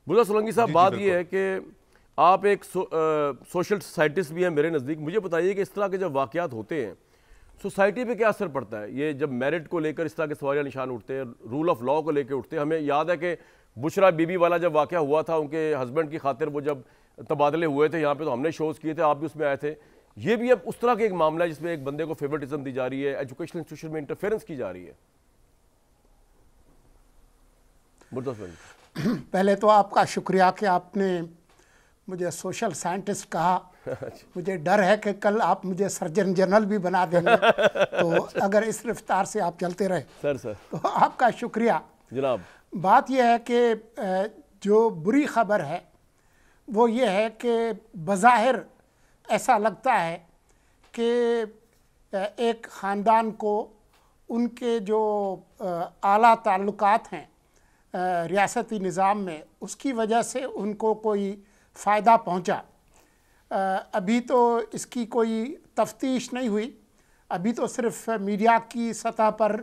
مرزا سولنگی صاحب بات یہ ہے کہ آپ ایک سوشل سائنٹسٹ بھی ہیں میرے نزدیک. مجھے بتائیے کہ اس طرح کے جب واقعات ہوتے ہیں سوسائٹی پہ کیا اثر پڑتا ہے؟ یہ جب میرٹ کو لے کر اس طرح کے سوالیہ نشان اٹھتے ہیں, رول آف لاء کو لے کے اٹھتے ہیں. ہمیں یاد ہے کہ بشرا بی بی والا جب واقعہ ہوا تھا, ان کے ہسبینڈ کی خاطر وہ جب تبادلے ہوئے تھے یہاں پہ, تو ہم نے شوز کیے تھے, آپ بھی اس میں آئے تھے. یہ بھی اب اس طرح کا ایک معاملہ ہے جس میں ایک بندے کو فیورٹزم دی جا رہی ہے, ایجوکیشنل انسٹیٹیوشن میں انٹرفیرنس کی جا رہی ہے. پہلے تو آپ کا شکریہ کہ آپ نے مجھے سوشل سائنٹسٹ کہا. مجھے ڈر ہے کہ کل آپ مجھے سرجن جنرل بھی بنا دیں گے, تو اگر اس رفتار سے آپ چلتے رہے تو آپ کا شکریہ جناب. بات یہ ہے کہ جو بری خبر ہے وہ یہ ہے کہ بظاہر ایسا لگتا ہے کہ ایک خاندان کو ان کے جو اعلیٰ تعلقات ہیں ریاستی نظام میں, اس کی وجہ سے ان کو کوئی فائدہ پہنچا. ابھی تو اس کی کوئی تفتیش نہیں ہوئی, ابھی تو صرف میڈیا کی سطح پر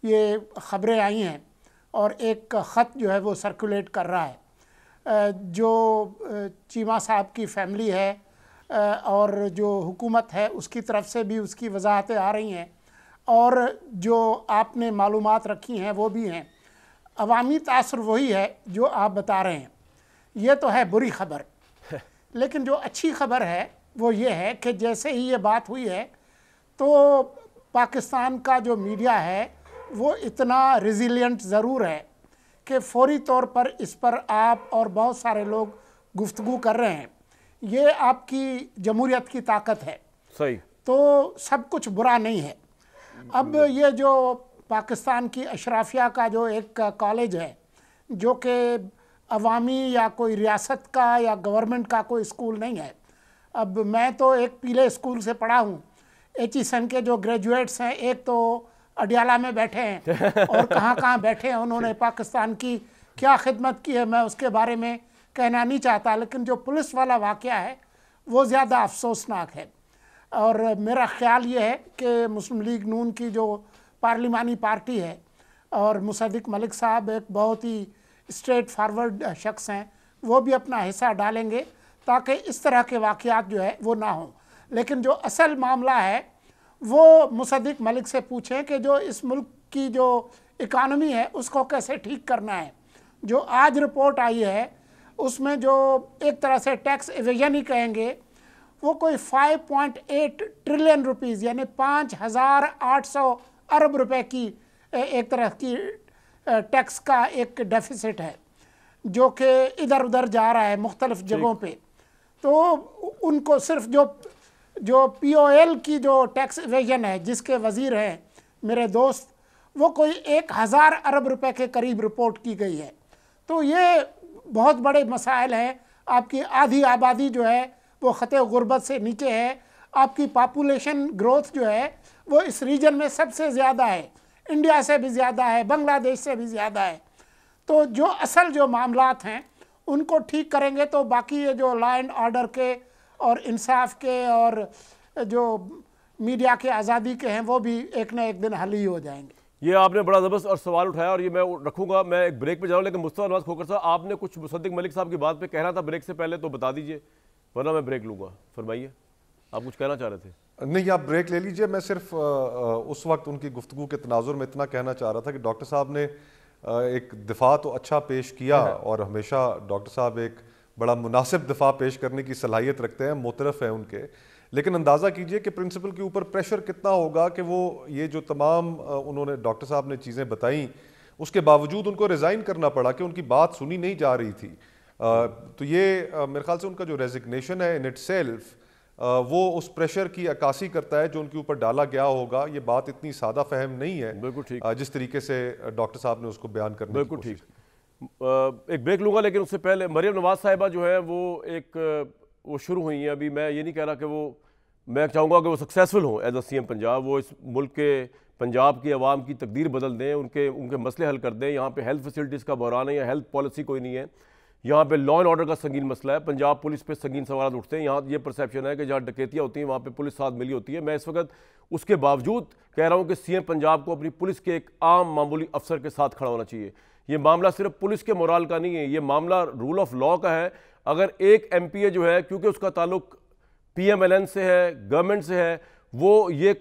یہ خبریں آئی ہیں اور ایک خط جو ہے وہ سرکولیٹ کر رہا ہے. جو چیمہ صاحب کی فیملی ہے اور جو حکومت ہے اس کی طرف سے بھی اس کی وضاحتیں آ رہی ہیں, اور جو آپ نے معلومات رکھی ہیں وہ بھی ہیں. عوامی تاثر وہی ہے جو آپ بتا رہے ہیں. یہ تو ہے بری خبر, لیکن جو اچھی خبر ہے وہ یہ ہے کہ جیسے ہی یہ بات ہوئی ہے تو پاکستان کا جو میڈیا ہے وہ اتنا ریزیلینٹ ضرور ہے کہ فوری طور پر اس پر آپ اور بہت سارے لوگ گفتگو کر رہے ہیں. یہ آپ کی جمہوریت کی طاقت ہے. صحیح. تو سب کچھ برا نہیں ہے. اب یہ جو پاکستان کی اشرافیہ کا جو ایک کالج ہے جو کہ عوامی یا کوئی ریاست کا یا گورنمنٹ کا کوئی اسکول نہیں ہے. اب میں تو ایک پیلے اسکول سے پڑھا ہوں. ایچ ای سن کے جو گریجویٹس ہیں ایک تو اڈیالہ میں بیٹھے ہیں اور کہاں کہاں بیٹھے ہیں, انہوں نے پاکستان کی کیا خدمت کی ہے میں اس کے بارے میں کہنا نہیں چاہتا, لیکن جو پولیس والا واقعہ ہے وہ زیادہ افسوسناک ہے. اور میرا خیال یہ ہے کہ مسلم لیگ نون کی جو پارلیمانی پارٹی ہے اور مصدق ملک صاحب ایک بہت ہی اسٹریٹ فارورڈ شخص ہیں, وہ بھی اپنا حصہ ڈالیں گے تاکہ اس طرح کے واقعات جو ہے وہ نہ ہوں. لیکن جو اصل معاملہ ہے وہ مصدق ملک سے پوچھیں کہ جو اس ملک کی جو اکانومی ہے اس کو کیسے ٹھیک کرنا ہے. جو آج رپورٹ آئی ہے اس میں جو ایک طرح سے ٹیکس ایویژن ہی کہیں گے, وہ کوئی 5.8 ٹریلین روپیز یعنی 5,800 ارب روپے کی ایک طرح کی ٹیکس کا ایک ڈیفیسٹ ہے جو کہ ادھر ادھر جا رہا ہے مختلف جگہوں پہ. تو ان کو صرف جو پی او ایل کی جو ٹیکس ایویژن ہے جس کے وزیر ہیں میرے دوست, وہ کوئی 1,000 ارب روپے کے قریب رپورٹ کی گئی ہے. تو یہ بہت بڑے مسائل ہیں. آپ کی آدھی آبادی جو ہے وہ خطے غربت سے نیچے ہے. آپ کی پاپولیشن گروتھ جو ہے وہ اس ریجن میں سب سے زیادہ ہے, انڈیا سے بھی زیادہ ہے, بنگلہ دیش سے بھی زیادہ ہے. تو جو اصل جو معاملات ہیں ان کو ٹھیک کریں گے تو باقی یہ جو لا اینڈ آرڈر کے اور انصاف کے اور جو میڈیا کے آزادی کے ہیں وہ بھی ایک نہ ایک دن حل ہی ہو جائیں گے. یہ آپ نے بڑا زبردست اور سوال اٹھایا اور یہ میں رکھوں گا. میں ایک بریک پہ جاؤں, لیکن مصطفیٰ نواز کھوکھر صاحب آپ نے کچھ مصدق ملک صاحب کی بات پہ کہنا تھا بریک سے پہلے, تو بتا دیجئے ورنہ میں بریک لوں گا. فرمائیے, آپ کچھ کہنا چاہ رہے تھے. نہیں, آپ بریک لے لیجئے. میں صرف اس وقت ان کی گفتگو کے تناظر میں اتنا کہنا چاہ رہا تھا کہ ڈاکٹر صاحب نے ایک دفاع تو اچھا پیش کیا اور ہمیشہ ڈاکٹر صاحب ایک بڑا مناسب دفاع پیش کرنے کی صلاحیت رکھتے ہیں, معترف ہیں ان کے. لیکن اندازہ کیجئے کہ پرنسپل کے اوپر پریشر کتنا ہوگا کہ وہ یہ جو تمام انہوں نے ڈاکٹر صاحب نے چیزیں بتائیں اس کے باوجود ان کو ریزائن کرنا پڑا کہ ان کی بات سنی نہیں جا رہی تھی. تو یہ میرے خیال سے ان کا جو ریزگنیشن ہے ان اٹ سیلف وہ اس پریشر کی عکاسی کرتا ہے جو ان کے اوپر ڈالا گیا ہوگا. یہ بات اتنی سادہ فہم نہیں ہے بالکل ٹھیک جس طریقے سے ڈاکٹر صاحب نے اس کو بیان کرنے کی کوشش کی. ایک بریک لوں گا, لیکن اس سے پہلے مریم نواز صاحبہ جو ہے وہ شروع ہوئی ہیں. ابھی میں یہ نہیں کہہ رہا کہ میں چاہوں گا کہ وہ سکسیسفل ہوں as a C M Punjab, وہ اس ملک کے پنجاب کی عوام کی تقدیر بدل دیں, ان کے مسئلے حل کر دیں. یہاں پہ ہیلتھ فیسلٹیز کا بحران ہے یا ہیلتھ پالیسی کوئی نہیں ہے. یہاں پہ لا اینڈ آرڈر کا سنگین مسئلہ ہے. پنجاب پولیس پہ سنگین سوالات اٹھتے ہیں. یہاں یہ پرسیپشن ہے کہ جہاں ڈکیتیاں ہوتی ہیں وہاں پہ پولیس ساتھ ملی ہوتی ہے. میں اس وقت اس کے باوجود کہہ رہا ہوں کہ سی ایم پنجاب کو اپنی پولیس کے ایک عام معمولی افسر کے ساتھ کھڑا ہونا چاہیے. یہ معاملہ صرف پولیس کے مورال کا نہیں ہے، یہ معاملہ رول آف لاء کا ہے۔ اگر ایک ایم پی اے جو ہے، کیونکہ اس کا تعلق پی ایم ایل این سے ہے، گورنمنٹ سے ہے، وہ یہ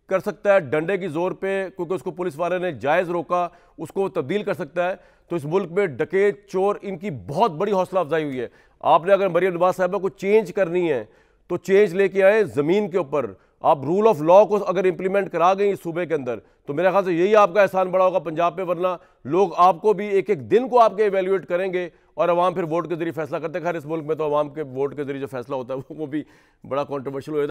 کر سکتا ہے ڈنڈے کی زور پہ، کیونکہ اس کو پولیس والے نے جائز روکا، اس کو تبدیل کر سکتا ہے، تو اس ملک میں ڈکیت، چور، ان کی بہت بڑی حوصلہ افزائی ہوئی ہے۔ آپ نے اگر مریم نواز صاحبہ کو چینج کرنی ہے تو چینج لے کے آئیں زمین کے اوپر۔ آپ رول آف لاء کو اگر امپلیمنٹ کرا گئیں اس صوبے کے اندر تو میرے خیال سے یہی آپ کا احسان بڑا ہوگا پنجاب پہ، ورنہ لوگ آپ کو بھی ایک ایک دن کو آپ کے ایویلیویٹ کریں گے اور عوام پھر ووٹ کے ذریعے فیصلہ کرتے ہیں۔ خیر اس ملک میں تو عوام کے ووٹ کے ذریعے جو فیصلہ ہوتا ہے وہ بھی بڑا کنٹروورشل ہو جاتا ہے۔